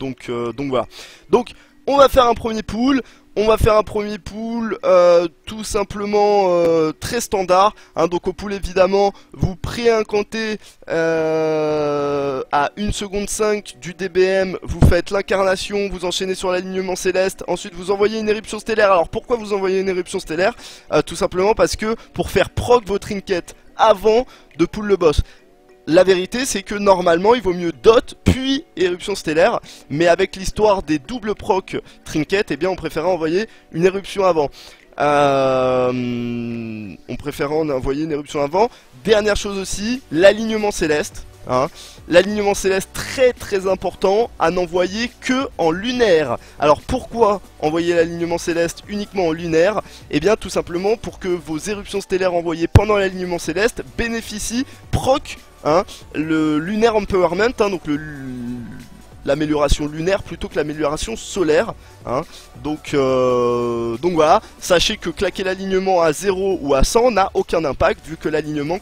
donc voilà. Donc on va faire un premier pool. Tout simplement très standard, hein. Donc au pool évidemment vous pré-incantez à 1 seconde 5 du DBM, vous faites l'incarnation, vous enchaînez sur l'alignement céleste, ensuite vous envoyez une éruption stellaire. Alors pourquoi vous envoyez une éruption stellaire? Tout simplement parce que pour faire proc vos trinkets avant de pull le boss. La vérité c'est que normalement il vaut mieux dot puis éruption stellaire, mais avec l'histoire des doubles proc trinket, eh bien on préférait envoyer une éruption avant. Dernière chose aussi, l'alignement céleste, hein. L'alignement céleste très important à n'envoyer que en lunaire. Alors pourquoi envoyer l'alignement céleste uniquement en lunaire? Eh bien tout simplement pour que vos éruptions stellaires envoyées pendant l'alignement céleste bénéficient proc, hein, le lunaire empowerment, hein, donc l'amélioration lunaire plutôt que l'amélioration solaire, hein. Donc voilà, sachez que claquer l'alignement à 0 ou à 100 n'a aucun impact, vu que l'alignement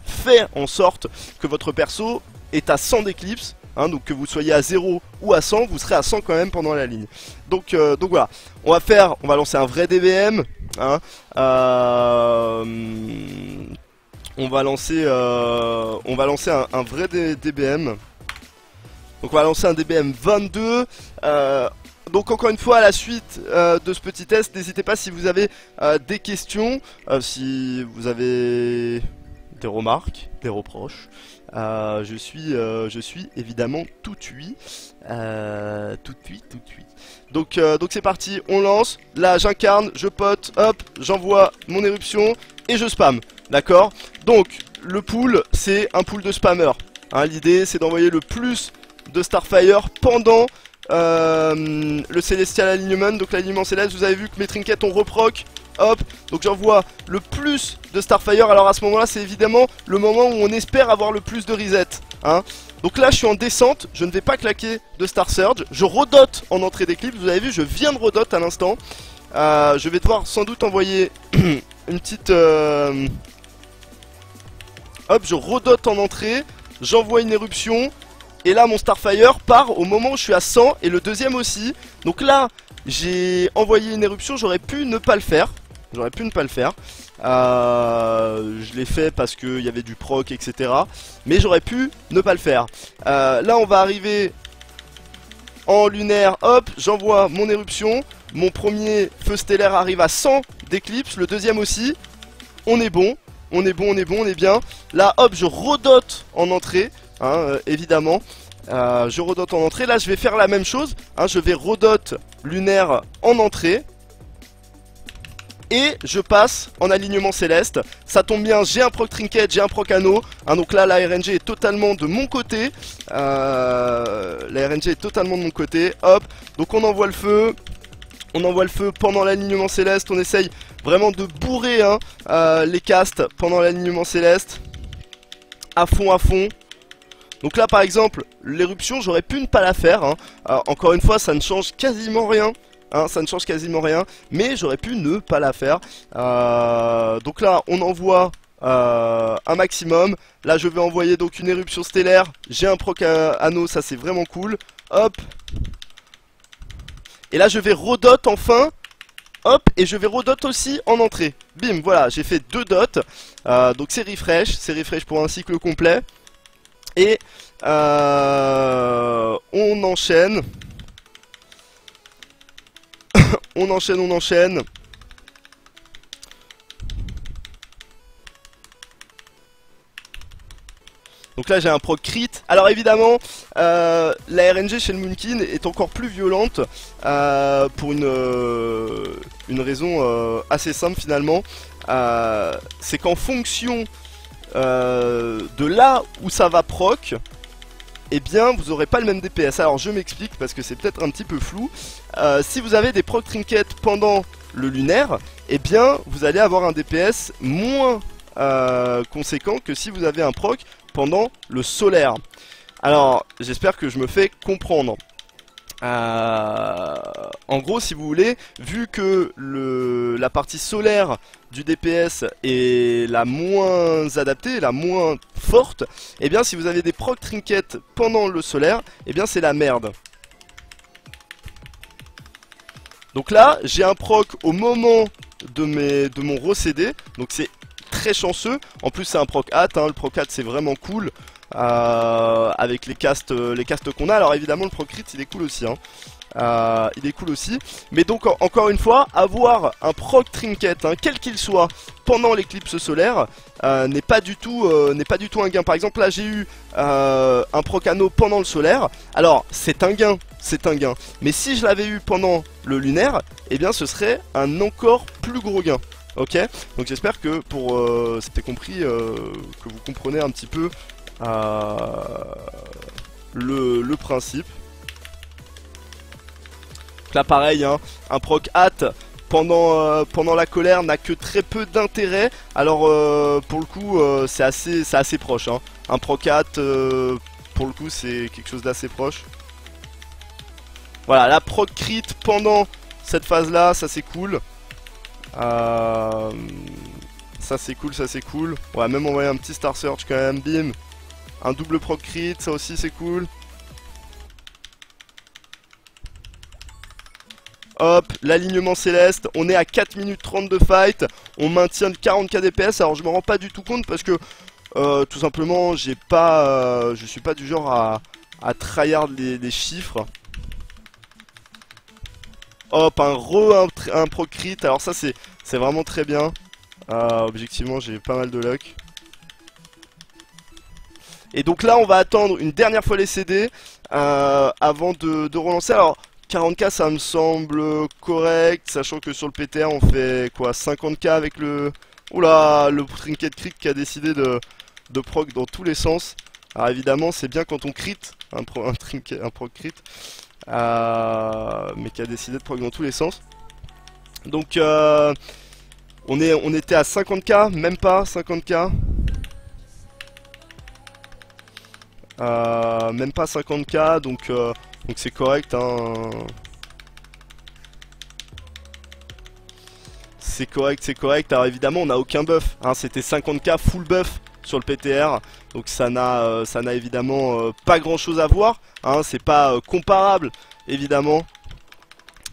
fait en sorte que votre perso est à 100 d'éclipse, hein, donc que vous soyez à 0 ou à 100, vous serez à 100 quand même pendant la ligne. Donc voilà, on va lancer un vrai DBM, hein. On va lancer un vrai DBM. Donc on va lancer un DBM 22. Donc encore une fois, à la suite de ce petit test, n'hésitez pas si vous avez des questions, si vous avez des remarques, des reproches. Je suis évidemment tout oui. Tout oui. Donc c'est parti, on lance. Là j'incarne, je pote, hop, j'envoie mon éruption et je spam. D'accord? Donc le pool c'est un pool de spammers, hein. L'idée c'est d'envoyer le plus de Starfire pendant le Celestial Alignment. Donc l'alignement céleste, vous avez vu que mes trinkets ont reproc. Hop, donc j'envoie le plus de Starfire. Alors à ce moment là c'est évidemment le moment où on espère avoir le plus de reset, hein. Donc là je suis en descente, je ne vais pas claquer de Star Surge. Je redote en entrée d'éclipse, vous avez vu je viens de redote à l'instant. Je vais devoir sans doute envoyer une petite... Hop, je redote en entrée, j'envoie une éruption. Et là mon Starfire part au moment où je suis à 100 et le deuxième aussi. Donc là j'ai envoyé une éruption, j'aurais pu ne pas le faire. Je l'ai fait parce qu'il y avait du proc, etc. Mais j'aurais pu ne pas le faire. Là on va arriver en lunaire, hop, j'envoie mon éruption. Mon premier feu stellaire arrive à 100 d'éclipse, le deuxième aussi. On est bon, on est bien. Là hop, je redote en entrée, hein, évidemment. Je redote en entrée, là je vais faire la même chose, hein, je vais redote lunaire en entrée. Et je passe en alignement céleste. Ça tombe bien, j'ai un proc trinket, j'ai un proc anneau, hein, donc là la RNG est totalement de mon côté. Hop, donc on envoie le feu. Pendant l'alignement céleste. On essaye vraiment de bourrer, hein, les castes pendant l'alignement céleste. À fond. Donc là par exemple l'éruption j'aurais pu ne pas la faire, hein. Encore une fois ça ne change quasiment rien, hein, mais j'aurais pu ne pas la faire. Donc là on envoie un maximum. Là je vais envoyer donc une éruption stellaire. J'ai un proc anneau, ça c'est vraiment cool. Hop. Et là je vais redote enfin. Hop, et je vais redote aussi en entrée. Bim, voilà, j'ai fait 2 dots. Donc c'est refresh pour un cycle complet. Et on enchaîne. on enchaîne. Donc là j'ai un proc crit. Alors évidemment la RNG chez le Moonkin est encore plus violente pour une raison assez simple finalement. C'est qu'en fonction de là où ça va proc, eh bien vous aurez pas le même DPS. Alors je m'explique parce que c'est peut-être un petit peu flou. Si vous avez des proc trinkets pendant le lunaire, eh bien vous allez avoir un DPS moins conséquent que si vous avez un proc pendant le solaire. Alors j'espère que je me fais comprendre. En gros si vous voulez, vu que la partie solaire du DPS est la moins adaptée, la moins forte, et bien si vous avez des proc trinkets pendant le solaire, et bien c'est la merde. Donc là, j'ai un proc au moment de mon recédé, donc c'est très chanceux. En plus, c'est un proc hâte, hein. Le proc hâte c'est vraiment cool. Avec les castes qu'on a. Alors évidemment, le proc crit il est cool aussi, hein. Il est cool aussi. Mais donc encore une fois, avoir un proc trinket, hein, quel qu'il soit, pendant l'éclipse solaire, n'est pas du tout un gain. Par exemple là j'ai eu un proc anneau pendant le solaire. Alors c'est un gain, mais si je l'avais eu pendant le lunaire, eh bien ce serait un encore plus gros gain. Ok, donc j'espère que pour c'était compris, que vous comprenez un petit peu le principe. Donc là pareil, hein, un proc hâte pendant la colère n'a que très peu d'intérêt. Alors pour le coup c'est assez proche, hein. Un proc hâte pour le coup c'est quelque chose d'assez proche. Voilà, la proc crit pendant cette phase là, ça c'est cool. Ça c'est cool. On va même envoyer un petit Star Search quand même, bim. Un double proc crit, ça aussi c'est cool. Hop, l'alignement céleste, on est à 4 minutes 30 de fight, on maintient le 40k DPS. Alors je me rends pas du tout compte parce que tout simplement je suis pas du genre à tryhard les chiffres. Hop, un proc crit, alors ça c'est vraiment très bien. Objectivement j'ai pas mal de luck. Et donc là on va attendre une dernière fois les CD avant de relancer. Alors 40k ça me semble correct, sachant que sur le PTR on fait quoi, 50k avec le... Oula, le trinket crit qui a décidé de proc dans tous les sens. Alors évidemment c'est bien quand on crit, un proc crit, mais qui a décidé de proc dans tous les sens. Donc on était à 50k, même pas 50k. Même pas 50k, donc c'est correct, hein. C'est correct. Alors évidemment on n'a aucun buff, hein. C'était 50k full buff sur le PTR, donc ça n'a évidemment pas grand chose à voir, hein. C'est pas comparable évidemment.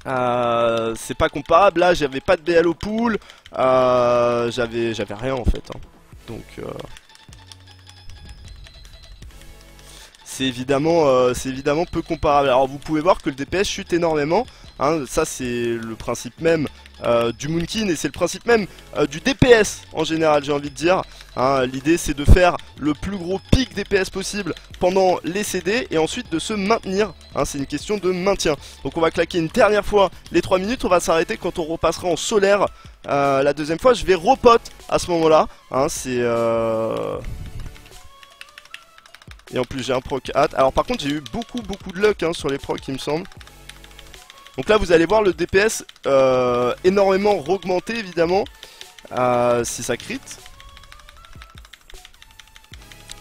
C'est pas comparable. Là j'avais pas de BL au pool, j'avais rien en fait, hein. Donc c'est évidemment peu comparable. Alors vous pouvez voir que le DPS chute énormément, hein. Ça c'est le principe même du Moonkin, et c'est le principe même du DPS en général, j'ai envie de dire, hein. L'idée c'est de faire le plus gros pic DPS possible pendant les CD et ensuite de se maintenir, hein. C'est une question de maintien. Donc on va claquer une dernière fois les 3 minutes, on va s'arrêter quand on repassera en solaire la deuxième fois. Je vais repot à ce moment là, hein. C'est et en plus j'ai un proc hâte. Alors par contre j'ai eu beaucoup de luck, hein, sur les procs il me semble. Donc là vous allez voir le DPS énormément augmenté évidemment si ça crit.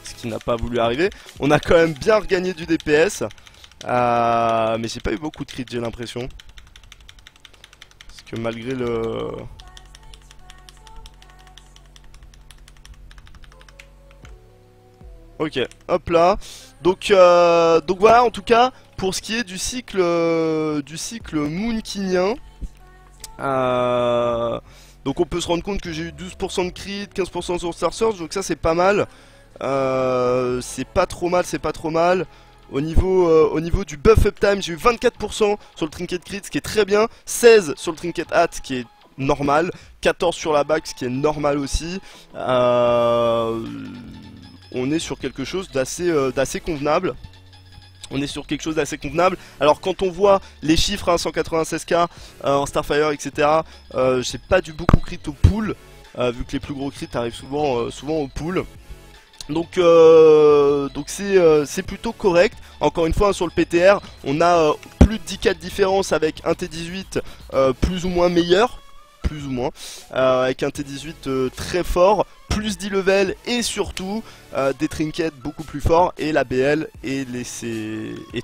Ce qui n'a pas voulu arriver. On a quand même bien regagné du DPS. Mais j'ai pas eu beaucoup de crit, j'ai l'impression. Parce que malgré le... Ok, hop là. Donc voilà, en tout cas, pour ce qui est du cycle moonkinien, donc on peut se rendre compte que j'ai eu 12% de crit, 15% sur Star Search, donc ça c'est pas mal. C'est pas trop mal. Au niveau du buff uptime, j'ai eu 24% sur le trinket crit, ce qui est très bien. 16 sur le trinket hat, ce qui est normal. 14 sur la back, ce qui est normal aussi. On est sur quelque chose d'assez convenable. Alors quand on voit les chiffres, hein, 196k en Starfire, etc. J'ai pas dû beaucoup crit au pool, vu que les plus gros crits arrivent souvent au pool. Donc c'est plutôt correct. Encore une fois, hein, sur le PTR, on a plus de 10k de différence avec un T18 plus ou moins meilleur. Avec un T18 très fort, plus 10 level et surtout des trinkets beaucoup plus forts et la BL et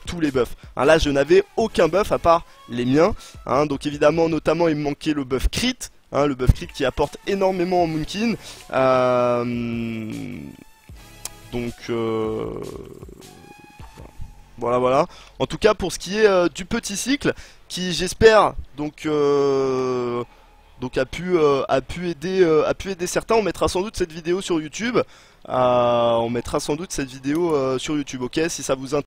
tous les buffs. Hein, là je n'avais aucun buff à part les miens, hein, donc évidemment notamment il me manquait le buff crit, hein, le buff crit qui apporte énormément en Moonkin. Donc Voilà, voilà. En tout cas, pour ce qui est du petit cycle, qui j'espère donc a pu aider certains. On mettra sans doute cette vidéo sur YouTube. On mettra sans doute cette vidéo sur YouTube. Ok, si ça vous intéresse.